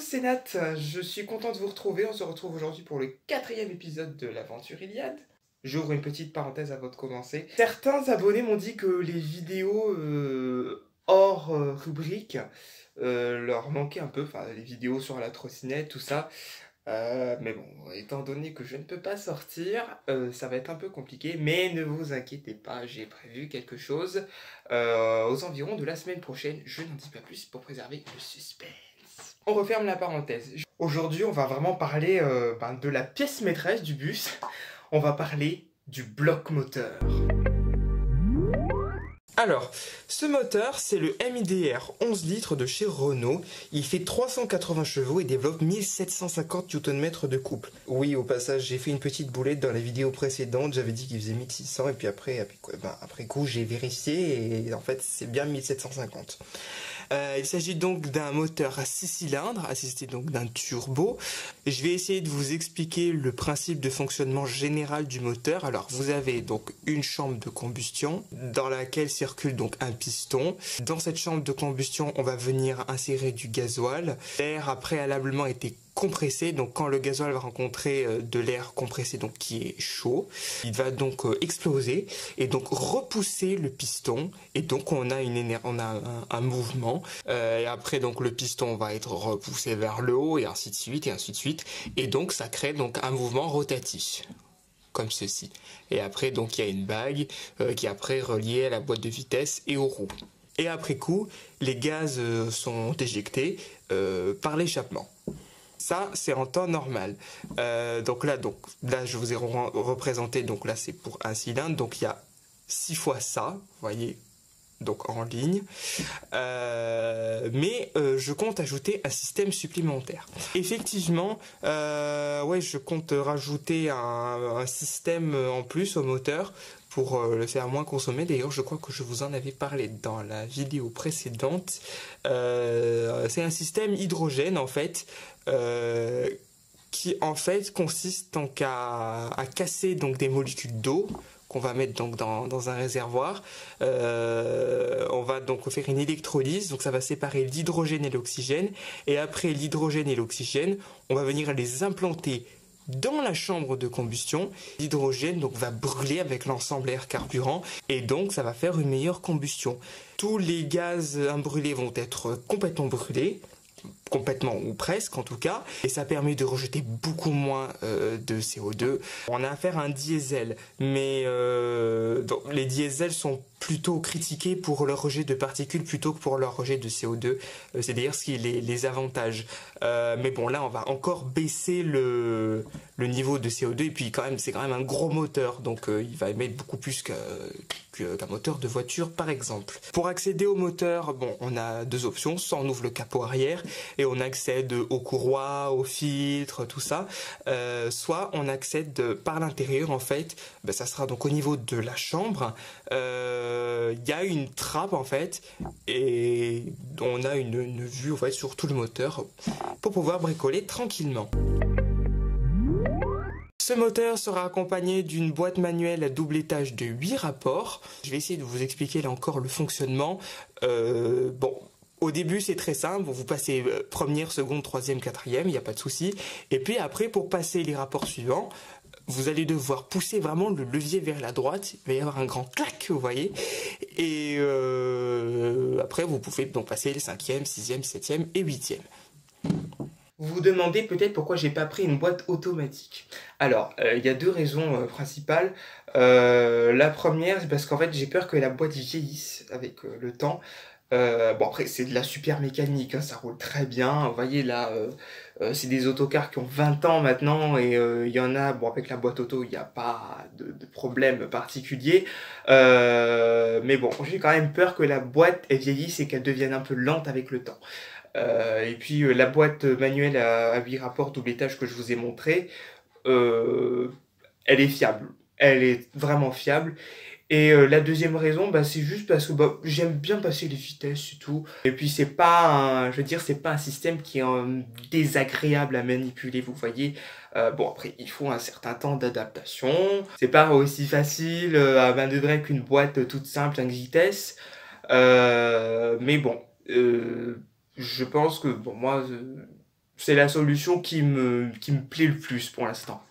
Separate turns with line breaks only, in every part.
c'est Nat, je suis content de vous retrouver. On se retrouve aujourd'hui pour le quatrième épisode de l'aventure Iliade. J'ouvre une petite parenthèse avant de commencer. Certains abonnés m'ont dit que les vidéos hors rubrique leur manquaient un peu, enfin les vidéos sur la trottinette, tout ça. Mais bon, étant donné que je ne peux pas sortir, ça va être un peu compliqué, mais ne vous inquiétez pas, j'ai prévu quelque chose aux environs de la semaine prochaine. Je n'en dis pas plus pour préserver le suspense. On referme la parenthèse. Aujourd'hui, on va vraiment parler de la pièce maîtresse du bus. On va parler du bloc moteur. Alors, ce moteur, c'est le MIDR 11 litres de chez Renault. Il fait 380 chevaux et développe 1750 Nm de couple. Oui, au passage, j'ai fait une petite boulette dans la vidéo précédente. J'avais dit qu'il faisait 1600 et puis après coup, j'ai vérifié et en fait, c'est bien 1750. Il s'agit donc d'un moteur à 6 cylindres, assisté donc d'un turbo. Je vais essayer de vous expliquer le principe de fonctionnement général du moteur. Alors, vous avez donc une chambre de combustion dans laquelle circule donc un piston. Dans cette chambre de combustion, on va venir insérer du gasoil. L'air a préalablement été compressé, donc quand le gasoil va rencontrer de l'air compressé donc qui est chaud, il va donc exploser et donc repousser le piston et donc on a un mouvement et après donc le piston va être repoussé vers le haut et ainsi de suite et donc ça crée donc un mouvement rotatif comme ceci et après donc il y a une bague qui est après reliée à la boîte de vitesse et aux roues. Et après coup, les gaz sont éjectés par l'échappement. Ça, c'est en temps normal. Donc là, je vous ai représenté, donc là, c'est pour un cylindre. Donc il y a 6 fois ça, vous voyez, donc en ligne. Mais je compte ajouter un système supplémentaire. Effectivement, ouais, je compte rajouter un système en plus au moteur pour le faire moins consommer. D'ailleurs, je crois que je vous en avais parlé dans la vidéo précédente. C'est un système hydrogène, en fait, qui en fait consiste donc à casser donc des molécules d'eau qu'on va mettre donc dans un réservoir. On va donc faire une électrolyse, donc ça va séparer l'hydrogène et l'oxygène. Et après l'hydrogène et l'oxygène, on va venir les implanter dans la chambre de combustion. L'hydrogène donc va brûler avec l'ensemble air carburant et donc ça va faire une meilleure combustion. Tous les gaz imbrûlés vont être complètement brûlés, complètement ou presque en tout cas, et ça permet de rejeter beaucoup moins de CO2. On a affaire à un diesel, mais donc, les diesels sont plutôt critiqués pour leur rejet de particules plutôt que pour leur rejet de CO2. C'est d'ailleurs ce qui les avantage. Mais bon, là on va encore baisser le niveau de CO2 et puis c'est quand même un gros moteur, donc il va émettre beaucoup plus qu'un moteur de voiture par exemple. Pour accéder au moteur, bon, on a deux options, soit on ouvre le capot arrière et on accède aux courroies, aux filtres, tout ça, soit on accède par l'intérieur en fait, ça sera donc au niveau de la chambre, il y a une trappe en fait et on a une vue en fait, sur tout le moteur pour pouvoir bricoler tranquillement. Ce moteur sera accompagné d'une boîte manuelle à double étage de 8 rapports. Je vais essayer de vous expliquer là encore le fonctionnement. Bon, au début c'est très simple, vous passez première, seconde, troisième, quatrième, il n'y a pas de souci. Et puis après pour passer les rapports suivants, vous allez devoir pousser vraiment le levier vers la droite, il va y avoir un grand clac, vous voyez. Et après vous pouvez donc passer les 5e, 6e, 7e et 8e. Vous vous demandez peut-être pourquoi j'ai pas pris une boîte automatique. Alors, il y a deux raisons principales. La première, c'est parce qu'en fait, j'ai peur que la boîte vieillisse avec le temps. Bon, après, c'est de la super mécanique, hein, ça roule très bien. Vous voyez, là, c'est des autocars qui ont 20 ans maintenant et il y en a, bon, avec la boîte auto, il n'y a pas de problème particulier. Mais bon, j'ai quand même peur que la boîte elle vieillisse et qu'elle devienne un peu lente avec le temps. Et puis la boîte manuelle à 8 rapports double étage que je vous ai montré, elle est fiable. Elle est vraiment fiable. Et la deuxième raison, c'est juste parce que j'aime bien passer les vitesses, c'est tout. Et puis c'est pas c'est pas un système qui est désagréable à manipuler, vous voyez. Bon, après, il faut un certain temps d'adaptation. C'est pas aussi facile à manœuvrer qu'une boîte toute simple 5 vitesses. Mais bon, je pense que, bon, moi, C'est la solution qui me plaît le plus pour l'instant.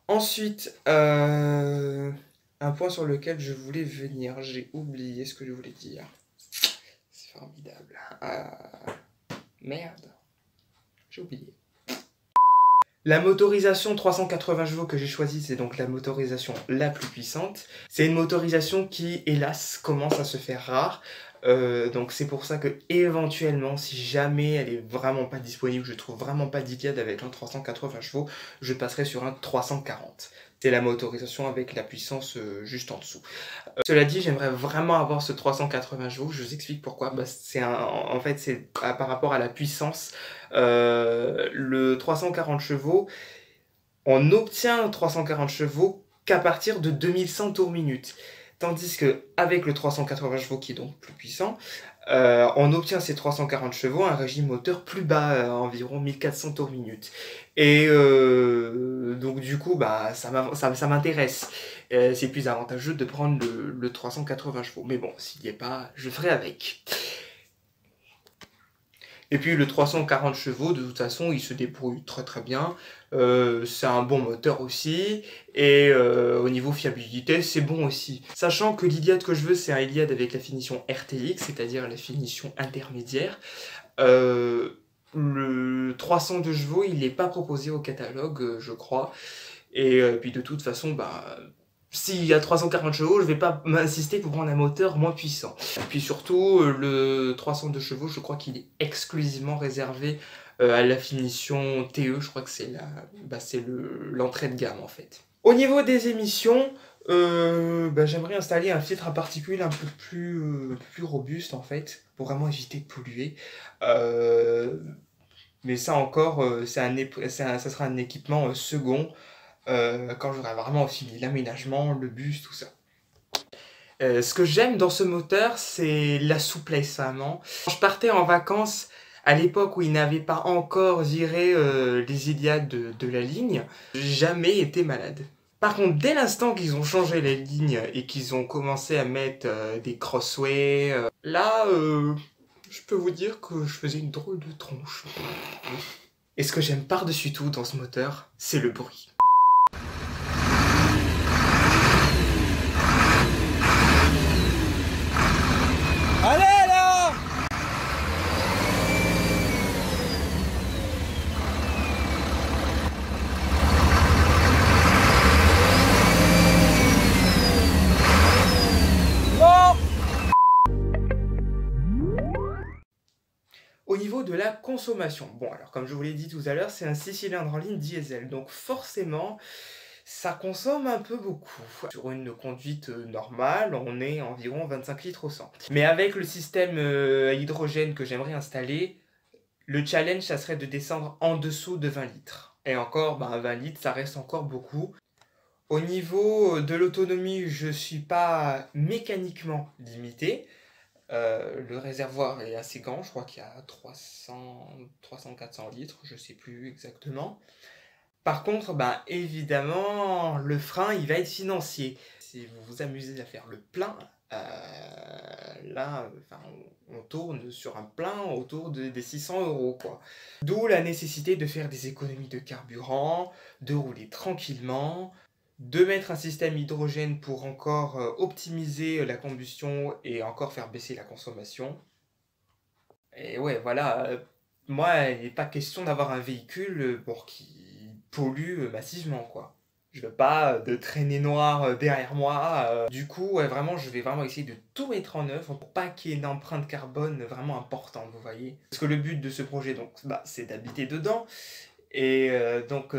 Ensuite, un point sur lequel je voulais venir, j'ai oublié ce que je voulais dire. C'est formidable. Merde, j'ai oublié. La motorisation 380 chevaux que j'ai choisie, c'est donc la motorisation la plus puissante. C'est une motorisation qui, hélas, commence à se faire rare. Donc c'est pour ça que éventuellement, si jamais elle est vraiment pas disponible, je trouve vraiment pas d'Iliad avec un 380 chevaux, je passerai sur un 340. C'est la motorisation avec la puissance juste en dessous. Cela dit, j'aimerais vraiment avoir ce 380 chevaux. Je vous explique pourquoi. Bah, en fait, c'est par rapport à la puissance. Le 340 chevaux, on obtient 340 chevaux qu'à partir de 2100 tours minute. Tandis que avec le 380 chevaux qui est donc plus puissant, on obtient ces 340 chevaux à un régime moteur plus bas, environ 1400 tours minute. Et donc du coup, bah, ça m'intéresse. C'est plus avantageux de prendre le 380 chevaux. Mais bon, s'il n'y est pas, je ferai avec. Et puis le 340 chevaux, de toute façon, il se débrouille très très bien. C'est un bon moteur aussi. Et au niveau fiabilité, c'est bon aussi. Sachant que l'Iliad que je veux, c'est un Iliad avec la finition RTX, c'est-à-dire la finition intermédiaire. Le 302 chevaux, il n'est pas proposé au catalogue, je crois. Et puis de toute façon, bah... S'il y a 340 chevaux, je vais pas m'insister pour prendre un moteur moins puissant. Et puis surtout, le 302 chevaux, je crois qu'il est exclusivement réservé à la finition TE. Je crois que c'est l'entrée de gamme en fait. Au niveau des émissions, j'aimerais installer un filtre à particules un peu plus robuste en fait, pour vraiment éviter de polluer. Mais ça encore, ça sera un équipement second. Quand j'aurai vraiment fini l'aménagement, le bus, tout ça. Ce que j'aime dans ce moteur, c'est la souplesse vraiment. Quand je partais en vacances, à l'époque où ils n'avaient pas encore viré les Iliad de la ligne, j'ai jamais été malade. Par contre, dès l'instant qu'ils ont changé la ligne et qu'ils ont commencé à mettre des crossways, là, je peux vous dire que je faisais une drôle de tronche. Et ce que j'aime par-dessus tout dans ce moteur, c'est le bruit.
Allez là! Bon!
Au niveau de la consommation, bon alors comme je vous l'ai dit tout à l'heure, c'est un 6 cylindres en ligne diesel, donc forcément ça consomme un peu beaucoup. Sur une conduite normale, on est environ 25 litres au 100. Mais avec le système à hydrogène que j'aimerais installer, le challenge ça serait de descendre en dessous de 20 litres. Et encore, 20 litres ça reste encore beaucoup. Au niveau de l'autonomie, je ne suis pas mécaniquement limité. Le réservoir est assez grand, je crois qu'il y a 300-400 litres, je ne sais plus exactement. Par contre, évidemment, le frein, il va être financier. Si vous vous amusez à faire le plein, là, on tourne sur un plein autour des 600 €, quoi. D'où la nécessité de faire des économies de carburant, de rouler tranquillement, de mettre un système hydrogène pour encore optimiser la combustion et encore faire baisser la consommation. Et ouais, voilà, moi, il n'est pas question d'avoir un véhicule qui pollue massivement, quoi. Je veux pas de traînées noires derrière moi. Du coup, ouais, vraiment, je vais vraiment essayer de tout mettre en œuvre pour pas qu'il y ait une empreinte carbone vraiment importante, vous voyez. Parce que le but de ce projet, donc, c'est d'habiter dedans. Et donc,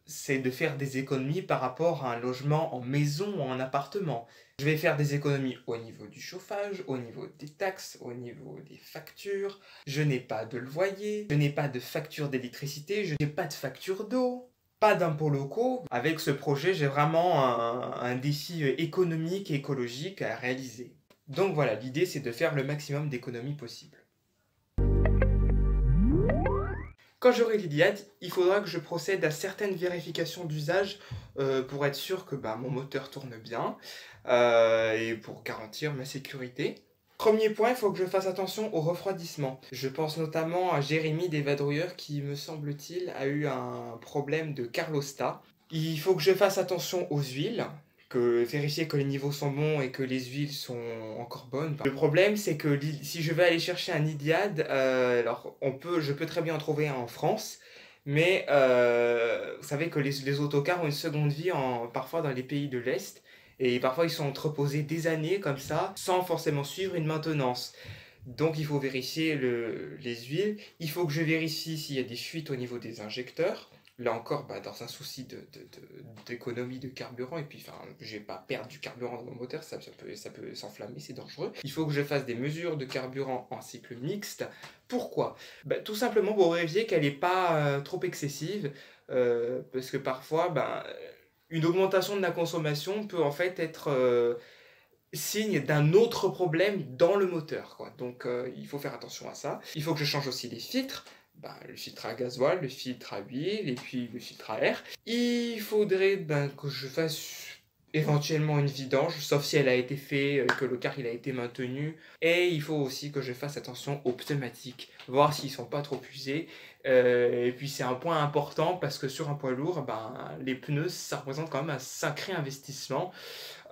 c'est de faire des économies par rapport à un logement en maison ou en appartement. Je vais faire des économies au niveau du chauffage, au niveau des taxes, au niveau des factures. Je n'ai pas de loyer, je n'ai pas de facture d'électricité, je n'ai pas de facture d'eau, pas d'impôts locaux. Avec ce projet, j'ai vraiment un défi économique et écologique à réaliser. Donc voilà, l'idée c'est de faire le maximum d'économies possible. Quand j'aurai l'Iliad, il faudra que je procède à certaines vérifications d'usage pour être sûr que mon moteur tourne bien et pour garantir ma sécurité. Premier point, il faut que je fasse attention au refroidissement. Je pense notamment à Jérémy des Vadrouilleurs qui, me semble-t-il, a eu un problème de carlostat. Il faut que je fasse attention aux huiles, vérifier que les niveaux sont bons et que les huiles sont encore bonnes. Le problème, c'est que si je vais aller chercher un Iliad, alors je peux très bien en trouver un en France, mais vous savez que les autocars ont une seconde vie parfois dans les pays de l'Est, et parfois ils sont entreposés des années comme ça, sans forcément suivre une maintenance. Donc il faut vérifier les huiles, il faut que je vérifie s'il y a des fuites au niveau des injecteurs. Là encore, dans un souci d'économie de carburant, et puis je vais pas perdre du carburant dans mon moteur, ça peut s'enflammer, c'est dangereux. Il faut que je fasse des mesures de carburant en cycle mixte. Pourquoi? Tout simplement pour vérifier qu'elle n'est pas trop excessive, parce que parfois, une augmentation de la consommation peut en fait être signe d'un autre problème dans le moteur, quoi. Donc il faut faire attention à ça. Il faut que je change aussi les filtres. Le filtre à gasoil, le filtre à huile et puis le filtre à air. Il faudrait que je fasse éventuellement une vidange, sauf si elle a été faite, que le car il a été maintenu. Et il faut aussi que je fasse attention aux pneumatiques, voir s'ils sont pas trop usés. Et puis c'est un point important parce que sur un poids lourd, les pneus, ça représente quand même un sacré investissement.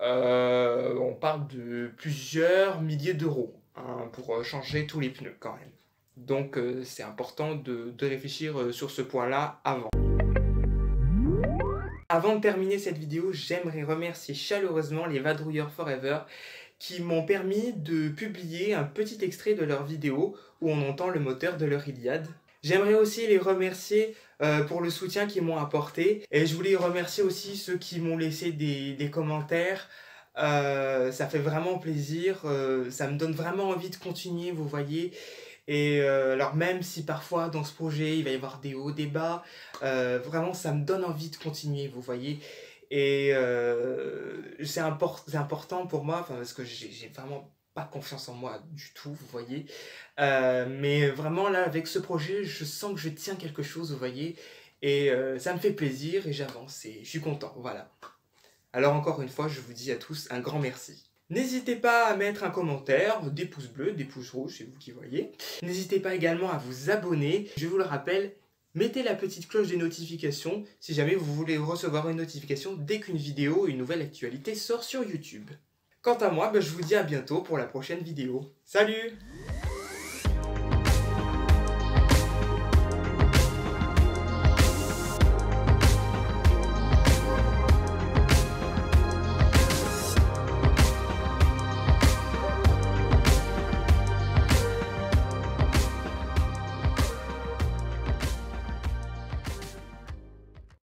On parle de plusieurs milliers d'euros pour changer tous les pneus quand même. Donc c'est important de réfléchir sur ce point-là avant. Avant de terminer cette vidéo, j'aimerais remercier chaleureusement les Vadrouilleurs Forever qui m'ont permis de publier un petit extrait de leur vidéo où on entend le moteur de leur Iliad. J'aimerais aussi les remercier pour le soutien qu'ils m'ont apporté, et je voulais remercier aussi ceux qui m'ont laissé des commentaires. Ça fait vraiment plaisir, ça me donne vraiment envie de continuer, vous voyez. Et alors même si parfois dans ce projet il va y avoir des hauts, des bas, vraiment ça me donne envie de continuer, vous voyez. Et c'est important pour moi, parce que j'ai vraiment pas confiance en moi du tout, vous voyez. Mais vraiment là avec ce projet je sens que je tiens quelque chose, vous voyez. Et ça me fait plaisir et j'avance et je suis content, voilà. Alors encore une fois je vous dis à tous un grand merci. N'hésitez pas à mettre un commentaire, des pouces bleus, des pouces rouges, c'est vous qui voyez. N'hésitez pas également à vous abonner. Je vous le rappelle, mettez la petite cloche des notifications si jamais vous voulez recevoir une notification dès qu'une vidéo ou une nouvelle actualité sort sur YouTube. Quant à moi, je vous dis à bientôt pour la prochaine vidéo. Salut!